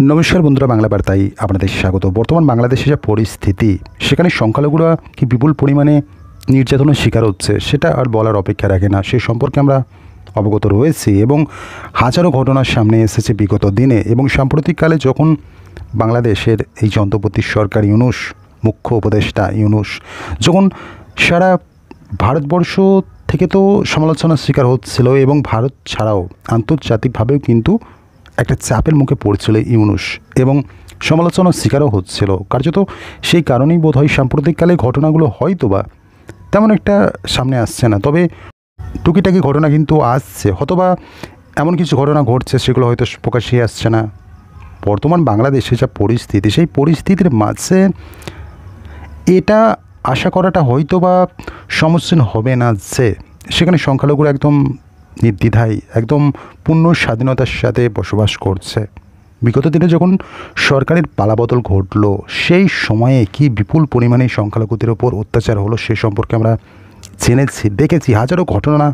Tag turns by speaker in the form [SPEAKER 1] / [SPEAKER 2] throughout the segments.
[SPEAKER 1] নমস্কার বন্ধুরা, বাংলা বার্তায় আপনাদের স্বাগত। বর্তমান বাংলাদেশে যা পরিস্থিতি, সেখানে সংখ্যালঘুরা কি বিপুল পরিমাণে নির্যাতনের শিকার হচ্ছে সেটা আর বলার অপেক্ষা রাখে না। সে সম্পর্কে আমরা অবগত রয়েছি এবং হাজারো ঘটনার সামনে এসেছে বিগত দিনে। এবং সাম্প্রতিককালে যখন বাংলাদেশের এই যে অন্তর্বর্তী সরকার ইউনূস, মুখ্য উপদেষ্টা ইউনূস, যখন সারা ভারতবর্ষ থেকে তো সমালোচনার শিকার হচ্ছিল এবং ভারত ছাড়াও আন্তর্জাতিকভাবেও কিন্তু একটা চাপের মুখে পড়ছিল ইউনূস এবং সমালোচনার শিকারও হচ্ছিল কার্যত। সেই কারণেই বোধ হয় সাম্প্রতিককালে ঘটনাগুলো হয়তোবা তেমন একটা সামনে আসছে না, তবে টুকিটাকি ঘটনা কিন্তু আসছে। হয়তোবা এমন কিছু ঘটনা ঘটছে সেগুলো হয়তো প্রকাশ্যে আসছে না। বর্তমান বাংলাদেশে যা পরিস্থিতি, সেই পরিস্থিতির মাঝে এটা আশা করাটা হয়তোবা সমস্যা হবে না যে সেখানে সংখ্যালঘুরা একদম নির্দ্বিধায় একদম পূর্ণ স্বাধীনতার সাথে বসবাস করছে। বিগত দিনে যখন সরকারের পালাবদল ঘটলো, সেই সময়ে কি বিপুল পরিমাণে সংখ্যালঘুদের ওপর অত্যাচার হলো সে সম্পর্কে আমরা জেনেছি, দেখেছি। হাজারো ঘটনা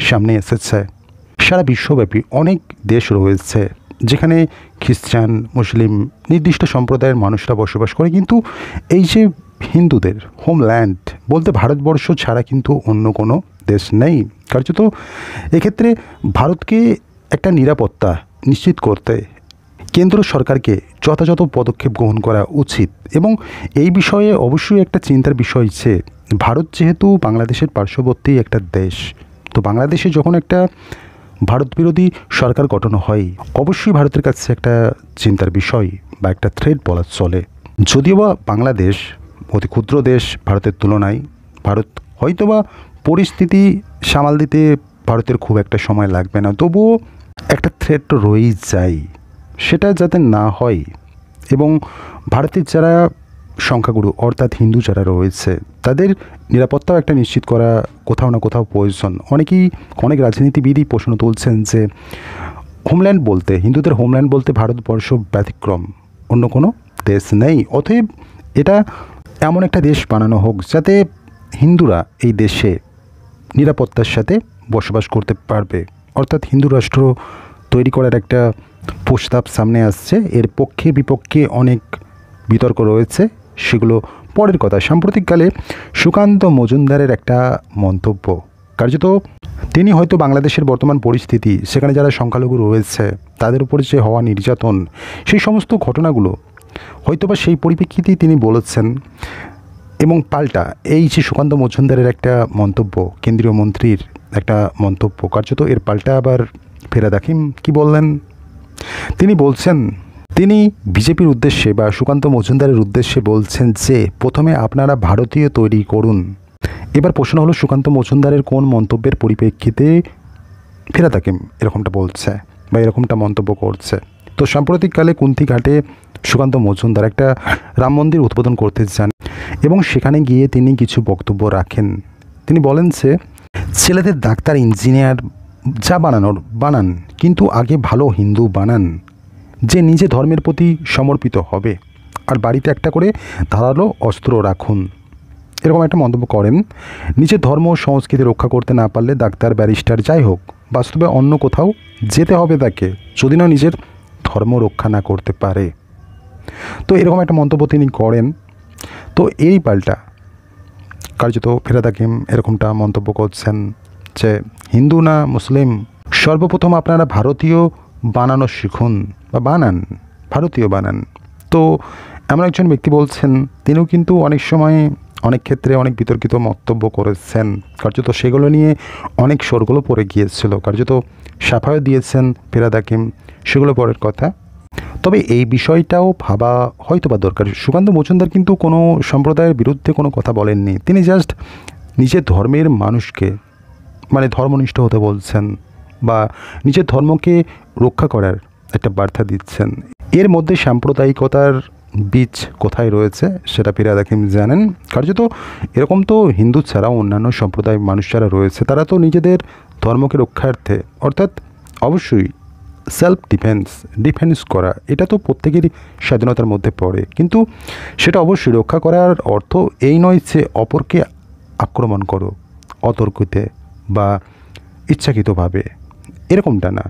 [SPEAKER 1] সামনে এসেছে। সারা বিশ্বব্যাপী অনেক দেশ রয়েছে যেখানে খ্রিস্টান, মুসলিম, নির্দিষ্ট সম্প্রদায়ের মানুষরা বসবাস করে, কিন্তু এই যে হিন্দুদের হোমল্যান্ড বলতে ভারতবর্ষ ছাড়া কিন্তু অন্য কোনো দেশ নেই। কার্যত এক্ষেত্রে ভারতকে একটা নিরাপত্তা নিশ্চিত করতে কেন্দ্র সরকারকে যথাযথ পদক্ষেপ গ্রহণ করা উচিত। এবং এই বিষয়ে অবশ্যই একটা চিন্তার বিষয় যে ভারত যেহেতু বাংলাদেশের পার্শ্ববর্তী একটা দেশ, তো বাংলাদেশে যখন একটা ভারত বিরোধী সরকার গঠন হয়, অবশ্যই ভারতের কাছে একটা চিন্তার বিষয় বা একটা থ্রেট বলা চলে। যদিও বা বাংলাদেশ অতি ক্ষুদ্র দেশ ভারতের তুলনায়, ভারত হয়তোবা পরিস্থিতি সামাল দিতে ভারতের খুব একটা সময় লাগবে না, তবুও একটা থ্রেট তো রয়েই যায়, সেটা যাতে না হয়। এবং ভারতের যারা সংখ্যাগুরু অর্থাৎ হিন্দু যারা রয়েছে, তাদের নিরাপত্তাও একটা নিশ্চিত করা কোথাও না কোথাও প্রয়োজন। অনেক রাজনীতিবিদই প্রশ্ন তুলছেন যে হোমল্যান্ড বলতে, হিন্দুদের হোমল্যান্ড বলতে ভারতবর্ষ ব্যতিক্রম, অন্য কোনো দেশ নেই। অতএব এটা এমন একটা দেশ বানানো হোক যাতে হিন্দুরা এই দেশে নিরাপত্তার সাথে বসবাস করতে পারবে, অর্থাৎ হিন্দু রাষ্ট্র তৈরি করার একটা প্রস্তাব সামনে আসছে। এর পক্ষে বিপক্ষে অনেক বিতর্ক রয়েছে, সেগুলো পরের কথা। সাম্প্রতিককালে সুকান্ত মজুমদারের একটা মন্তব্য, কার্যত তিনি হয়তো বাংলাদেশের বর্তমান পরিস্থিতি, সেখানে যারা সংখ্যালঘু রয়েছে তাদের উপর যে হওয়া নির্যাতন, সেই সমস্ত ঘটনাগুলো হয়তোবা সেই পরিপ্রেক্ষিতেই তিনি বলেছেন। এবং পাল্টা এই যে সুকান্ত মজুমদারের একটা মন্তব্য, কেন্দ্রীয় মন্ত্রীর একটা মন্তব্য, কার্যত এর পাল্টা আবার ফেরাদ হাকিম কি বললেন, তিনি বলছেন, তিনি বিজেপির উদ্দেশ্যে বা সুকান্ত মজুমদারের উদ্দেশ্যে বলছেন যে প্রথমে আপনারা ভারতীয় তৈরি করুন। এবার প্রশ্ন হলো সুকান্ত মজুমদারের কোন মন্তব্যের পরিপ্রেক্ষিতে ফেরাদ হাকিম এরকমটা বলছে বা এরকমটা মন্তব্য করছে। তো সাম্প্রতিককালে কুন্তিঘাটে সুকান্ত মজুমদার একটা রাম মন্দির উদ্বোধন করতে চান এবং সেখানে গিয়ে তিনি কিছু বক্তব্য রাখেন। তিনি বলেন যে ছেলেদের ডাক্তার, ইঞ্জিনিয়ার যা বানানোর বানান, কিন্তু আগে ভালো হিন্দু বানান যে নিজে ধর্মের প্রতি সমর্পিত হবে, আর বাড়িতে একটা করে ধারালো অস্ত্র রাখুন। এরকম একটা মন্তব্য করেন। নিজের ধর্ম ও সংস্কৃতি রক্ষা করতে না পারলে ডাক্তার, ব্যারিস্টার যাই হোক, বাস্তবে অন্য কোথাও যেতে হবে তাকে, যদি না নিজের ধর্ম রক্ষা না করতে পারে। তো এরকম একটা মন্তব্য তিনি করেন। তো এই পাল্টা কার্যত ফেরাদ হাকিম এরকমটা মন্তব্য করছেন যে হিন্দু না মুসলিম, সর্বপ্রথম আপনারা ভারতীয় বানানো শিখুন বা বানান, ভারতীয় বানান। তো এমন একজন ব্যক্তি বলছেন, তিনিও কিন্তু অনেক সময় অনেক ক্ষেত্রে অনেক বিতর্কিত মন্তব্য করেছেন, কার্যত সেগুলো নিয়ে অনেক শোরগোলও পড়ে গিয়েছিল, কার্যত সাফাইও দিয়েছেন ফেরাদ হাকিম, সেগুলো পরের কথা। তবে এই বিষয়টাও ভাবা হয়তো বা দরকার। সুকান্ত মজুমদার কিন্তু কোনো সম্প্রদায়ের বিরুদ্ধে কোনো কথা বলেননি, তিনি জাস্ট নিজের ধর্মের মানুষকে মানে ধর্মনিষ্ঠ হতে বলছেন বা নিজের ধর্মকে রক্ষা করার একটা বার্তা দিচ্ছেন। এর মধ্যে সাম্প্রদায়িকতার বীজ কোথায় রয়েছে সেটা ফেরাদ হাকিম জানেন। কার্যত এরকম তো হিন্দু ছাড়াও অন্যান্য সম্প্রদায়ের মানুষ যারা রয়েছে, তারা তো নিজেদের ধর্মকে রক্ষার্থে, অর্থাৎ অবশ্যই সেলফ ডিফেন্স করা, এটা তো প্রত্যেকেরই স্বাধীনতার মধ্যে পড়ে, কিন্তু সেটা অবশ্যই রক্ষা করার অর্থ এই নয় যে অপরকে আক্রমণ করো অতর্কিতে বা ইচ্ছাকৃতভাবে, এরকমটা না।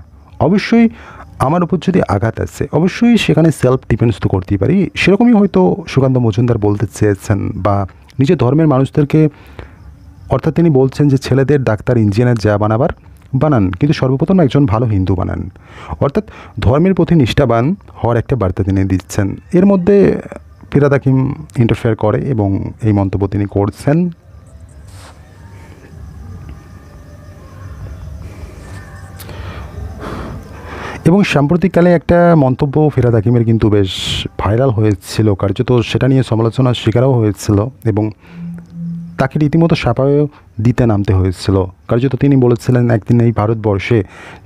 [SPEAKER 1] অবশ্যই আমার উপর যদি আঘাত আসে অবশ্যই সেখানে সেলফ ডিফেন্স তো করতেই পারি। সেরকমই হয়তো সুকান্ত মজুমদার বলতে চেয়েছেন, বা নিজের ধর্মের মানুষদেরকে, অর্থাৎ তিনি বলছেন যে ছেলেদের ডাক্তার ইঞ্জিনিয়ার যা বানাবার বানান, কিন্তু সর্বপ্রথম একজন ভালো হিন্দু বানান। অর্থাৎ ধর্মের প্রতি নিষ্ঠাবান হওয়ার একটা বার্তা তিনি দিচ্ছেন। এর মধ্যে ফিরহাদ হাকিম ইন্টারফেয়ার করে এবং এই মন্তব্য তিনি করছেন। এবং সাম্প্রতিককালে একটা মন্তব্য ফিরহাদ হাকিমের কিন্তু বেশ ভাইরাল হয়েছিল, কার্যত সেটা নিয়ে সমালোচনার শিকারও হয়েছিল এবং তাকে রীতিমতো সাফাইও দিতে নামতে হয়েছিল। কার্যত তিনি বলেছিলেন একদিন এই ভারতবর্ষে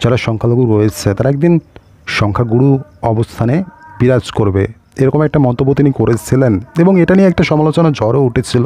[SPEAKER 1] যারা সংখ্যালঘু রয়েছে তারা একদিন সংখ্যাগুরু অবস্থানে বিরাজ করবে, এরকম একটা মন্তব্য তিনি করেছিলেন এবং এটা নিয়ে একটা সমালোচনা ঝড়ও উঠেছিল।